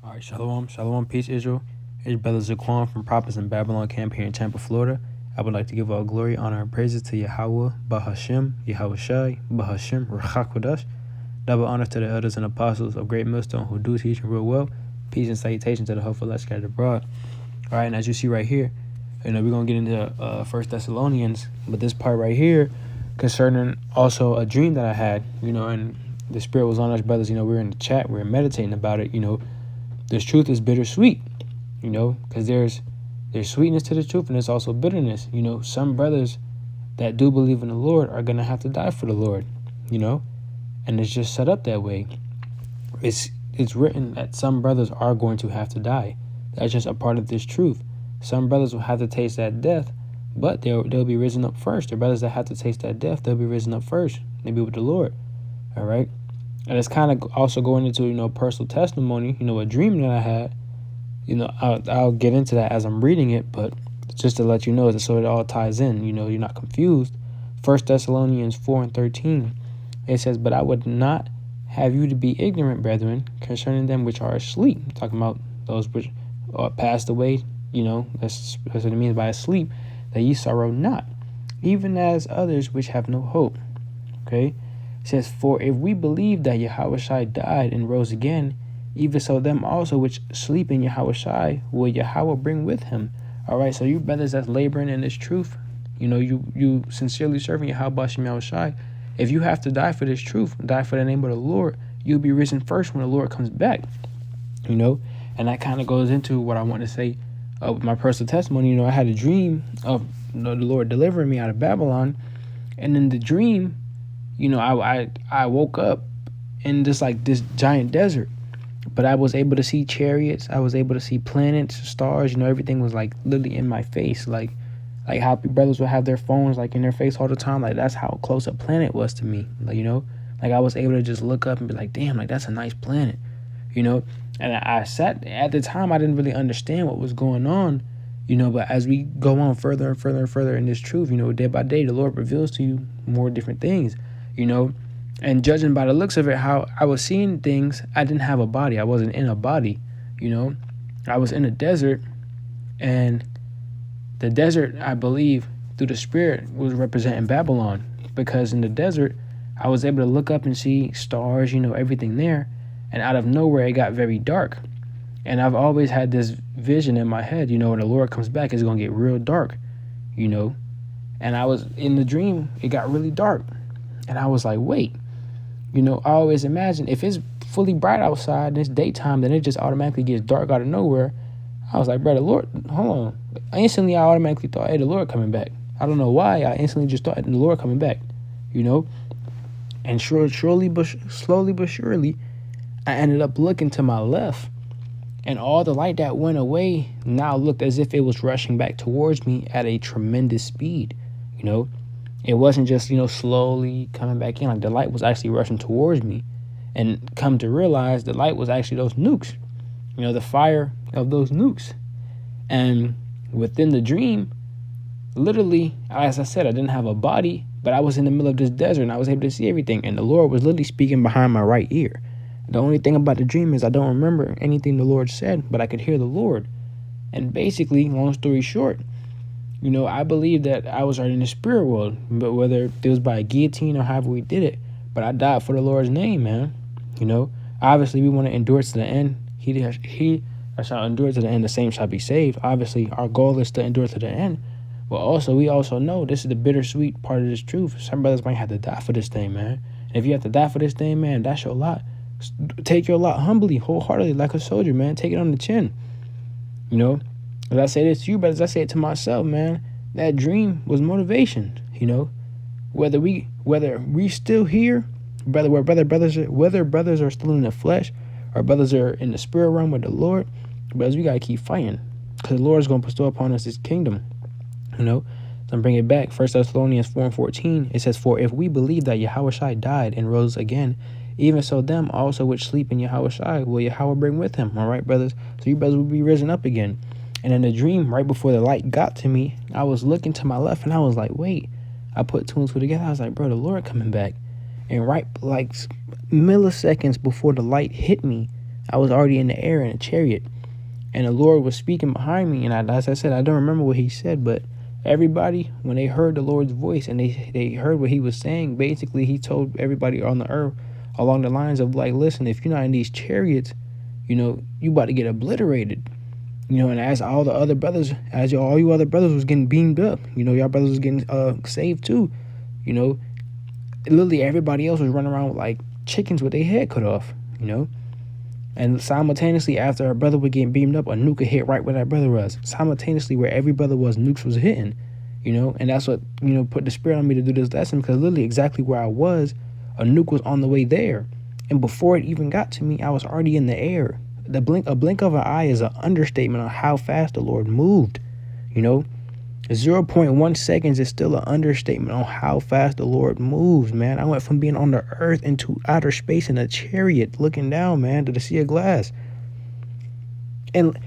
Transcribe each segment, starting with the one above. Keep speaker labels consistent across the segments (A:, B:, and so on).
A: All right, shalom, shalom, peace, Israel. It's Brother Zaquan from Prophets in Babylon Camp here in Tampa, Florida. I would like to give all glory, honor, and praises to Yahweh, Bahashem, Yahweh Shai, Bahashem, Rachakodash. Double honor to the elders and apostles of Great Millstone who do teach real well. Peace and salutation to the hopeful that scattered abroad. All right, and as you see right here, we're going to get into 1 Thessalonians, but this part right here concerning also a dream that I had, and the Spirit was on us, brothers. We were in the chat, we were meditating about it, This truth is bittersweet, because there's sweetness to the truth and there's also bitterness. Some brothers that do believe in the Lord are going to have to die for the Lord, and it's just set up that way. It's written that some brothers are going to have to die. That's just a part of this truth. Some brothers will have to taste that death, but they'll be risen up first. The brothers that have to taste that death, they'll be risen up first. They'll be with the Lord. All right. And it's kind of also going into, personal testimony, a dream that I had. I'll get into that as I'm reading it, but just to let you know, so it all ties in, you're not confused. 1 Thessalonians 4 and 13, it says, "But I would not have you to be ignorant, brethren, concerning them which are asleep." Talking about those which are passed away, that's what it means by asleep, that ye sorrow not, even as others which have no hope. Okay? It says, "For if we believe that Yahushua died and rose again, even so them also which sleep in Yahushua will Yahweh bring with him." All right, so you brothers that's laboring in this truth, you sincerely serving Yahushua, if you have to die for this truth, die for the name of the Lord, you'll be risen first when the Lord comes back, And that kind of goes into what I want to say with my personal testimony. I had a dream of the Lord delivering me out of Babylon, and in the dream, I woke up in this giant desert, but I was able to see chariots. I was able to see planets, stars. Everything was literally in my face, like how brothers would have their phones in their face all the time. That's how close a planet was to me. I was able to just look up and be like, damn, that's a nice planet, And I sat at the time. I didn't really understand what was going on, But as we go on further and further and further in this truth, day by day, the Lord reveals to you more different things. And judging by the looks of it, how I was seeing things, I didn't have a body. I wasn't in a body, I was in a desert, and the desert, I believe, through the Spirit, was representing Babylon, because in the desert, I was able to look up and see stars, everything there, and out of nowhere, it got very dark. And I've always had this vision in my head, when the Lord comes back, it's going to get real dark, And I was in the dream, it got really dark. And I was like, wait, I always imagine if it's fully bright outside and it's daytime, then it just automatically gets dark out of nowhere. I was like, brother, Lord, hold on. Instantly, I automatically thought, hey, the Lord coming back. I don't know why. I instantly just thought, the Lord coming back, And slowly but surely, I ended up looking to my left. And all the light that went away now looked as if it was rushing back towards me at a tremendous speed, It wasn't just, slowly coming back in. The light was actually rushing towards me. And come to realize the light was actually those nukes, the fire of those nukes. And within the dream, literally, as I said, I didn't have a body, but I was in the middle of this desert and I was able to see everything. And the Lord was literally speaking behind my right ear. The only thing about the dream is I don't remember anything the Lord said, but I could hear the Lord. And basically, long story short, I believe that I was already in the spirit world, but whether it was by a guillotine or however we did it, but I died for the Lord's name, man. Obviously we want to endure to the end. He that shall endure to the end, the same shall be saved. Obviously, our goal is to endure to the end. But we also know this is the bittersweet part of this truth. Some brothers might have to die for this thing, man. And if you have to die for this thing, man, that's your lot. Take your lot humbly, wholeheartedly, like a soldier, man. Take it on the chin. As I say this to you, brothers, I say it to myself, man. That dream was motivation. Whether we still here, whether brothers are still in the flesh, or brothers are in the spirit realm with the Lord, brothers, we gotta keep fighting, because the Lord's gonna bestow upon us His kingdom. So I'm bringing it back. 1 Thessalonians 4 and 14. It says, "For if we believe that Yahushua died and rose again, even so them also which sleep in Yahushua will Yahweh bring with him." All right, brothers. So you brothers will be risen up again. And in the dream, right before the light got to me, I was looking to my left and I was like, wait. I put two and two together. I was like, bro, the Lord coming back. And right milliseconds before the light hit me, I was already in the air in a chariot, and the Lord was speaking behind me. And as I said, I don't remember what he said, but everybody, when they heard the Lord's voice and they heard what he was saying, basically he told everybody on the earth along the lines of like, listen, if you're not in these chariots, you about to get obliterated. And as all the other brothers, all you other brothers was getting beamed up, y'all brothers was getting saved too. Literally everybody else was running around with like chickens with their head cut off, And simultaneously, after our brother was getting beamed up, a nuke would hit right where that brother was. Simultaneously, where every brother was, nukes was hitting, And that's what, put the spirit on me to do this lesson, because literally exactly where I was, a nuke was on the way there. And before it even got to me, I was already in the air. A blink of an eye is an understatement on how fast the Lord moved, 0.1 seconds is still an understatement on how fast the Lord moves, man. I went from being on the earth into outer space in a chariot, looking down, man, to the sea of glass. And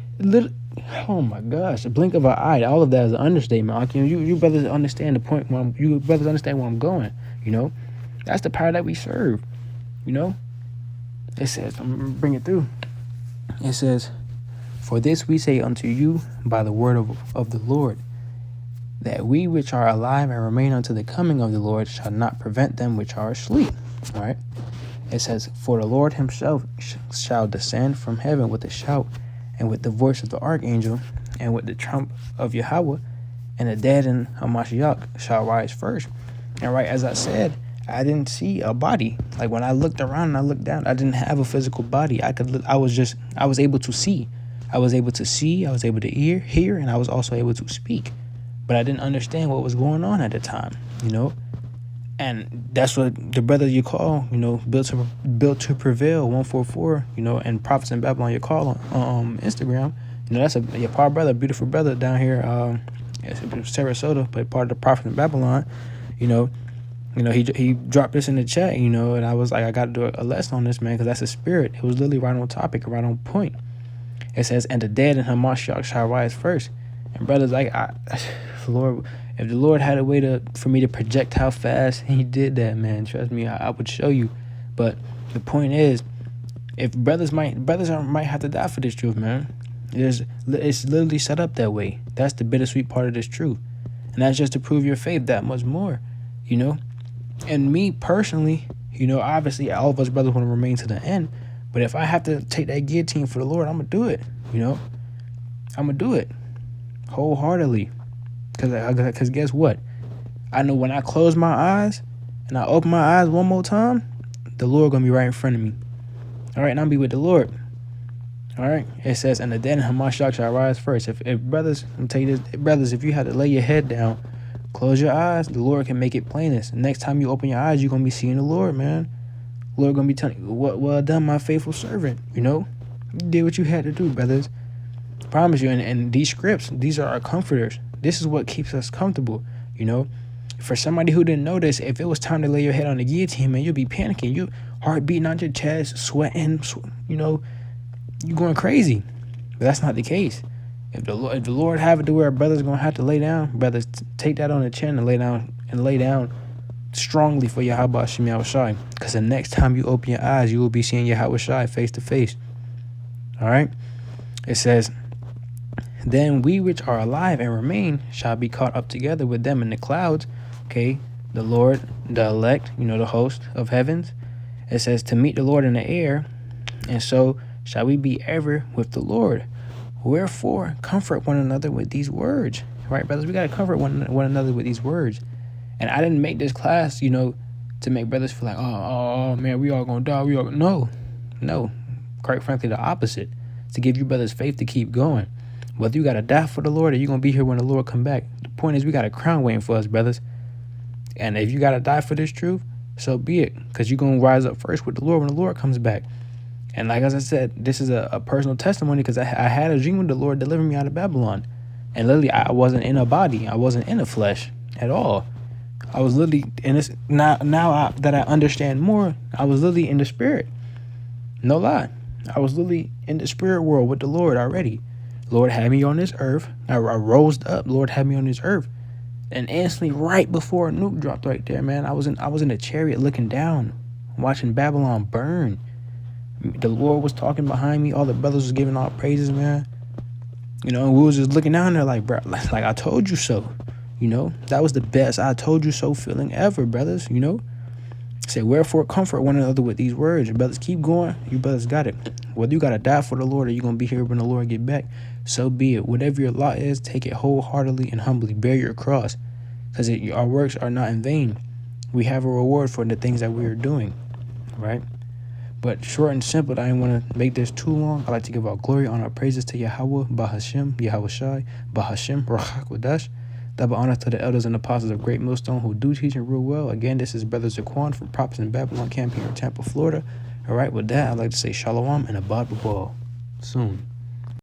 A: oh my gosh, a blink of an eye, all of that is an understatement. You brothers understand the point. You brothers understand where I'm going. That's the power that we serve. It says, I'm gonna bring it through. It says, "For this we say unto you by the word of the Lord, that we which are alive and remain unto the coming of the Lord shall not prevent them which are asleep." All right. It says, "For the Lord himself shall descend from heaven with a shout, and with the voice of the archangel, and with the trump of Yahweh, and the dead in Hamashiach shall rise first." And right, as I said, I didn't see a body. Like when I looked around and I looked down, I didn't have a physical body. I was able to see. I was able to hear, and I was also able to speak. But I didn't understand what was going on at the time, And that's what the brother you call, built to prevail 144, and Prophets in Babylon you call on Instagram. That's your power brother, beautiful brother down here, Sarasota, but part of the Prophets in Babylon, he dropped this in the chat, and I was like, I got to do a lesson on this, man, because that's a spirit. It was literally right on topic, right on point. It says, "And the dead in Hamashiach shall rise first." And brothers, Lord, if the Lord had a way for me to project how fast he did that, man, trust me, I would show you. But the point is, if brothers might have to die for this truth, man. It's literally set up that way. That's the bittersweet part of this truth, and that's just to prove your faith that much more, And me personally, obviously all of us brothers want to remain to the end. But if I have to take that guillotine for the Lord, I'm gonna do it. I'm gonna do it wholeheartedly. Cause guess what? I know when I close my eyes and I open my eyes one more time, the Lord gonna be right in front of me. All right, and I'll be with the Lord. All right. It says, "And the dead in Hamashiach shall rise first." If brothers, I'm telling you this, brothers, if you had to lay your head down, close your eyes, the Lord can make it plainest. Next time you open your eyes, you're gonna be seeing the Lord, man. The Lord gonna be telling you, well done, my faithful servant. You did what you had to do, brothers. I promise you. And these scripts, these are our comforters. This is what keeps us comfortable, For somebody who didn't know this, if it was time to lay your head on the guillotine, man, you'll be panicking. You heart beating on your chest, sweating, you going crazy. But that's not the case. If the Lord have it to where brothers gonna have to lay down, brothers, take that on the chin and lay down strongly for Yahweh Shem Yahushai. Because the next time you open your eyes, you will be seeing Yahweh Shai face to face. All right. It says, "Then we which are alive and remain shall be caught up together with them in the clouds." Okay, the Lord, the elect, the host of heavens. It says, "To meet the Lord in the air, and so shall we be ever with the Lord. Wherefore, comfort one another with these words." Right, brothers? We got to comfort one another with these words. And I didn't make this class, to make brothers feel like, oh man, we all going to die. No. Quite frankly, the opposite. To give you brothers faith to keep going. Whether you got to die for the Lord or you're going to be here when the Lord come back. The point is, we got a crown waiting for us, brothers. And if you got to die for this truth, so be it. Because you're going to rise up first with the Lord when the Lord comes back. And like as I said, this is a personal testimony, because I had a dream with the Lord delivering me out of Babylon. And literally, I wasn't in a body. I wasn't in the flesh at all. I was literally in this. Now that I understand more, I was literally in the spirit. No lie. I was literally in the spirit world with the Lord already. Lord had me on this earth. I rose up. Lord had me on this earth. And instantly, right before a nuke dropped right there, man, I was in a chariot looking down, watching Babylon burn. The Lord was talking behind me. All the brothers was giving all praises, man. You know, we was just looking down there like, bro, like I told you so. You know, that was the best I told you so feeling ever, brothers. You know, say, wherefore comfort one another with these words. Brothers, keep going. You brothers got it. Whether you got to die for the Lord or you're going to be here when the Lord get back, so be it. Whatever your lot is, take it wholeheartedly and humbly. Bear your cross, because our works are not in vain. We have a reward for the things that we are doing, right? But short and simple, I didn't want to make this too long. I like to give all glory, honor, praises to Yahweh, Bahashem, Yahweh Shai, Bahashem, Rachakwadash. Double honor to the elders and apostles of Great Millstone who do teach and rule well. Again, this is Brother Zaquan from Prophets in Babylon Camp here in Tampa, Florida. All right, with that, I'd like to say shalom and abad b'ball soon.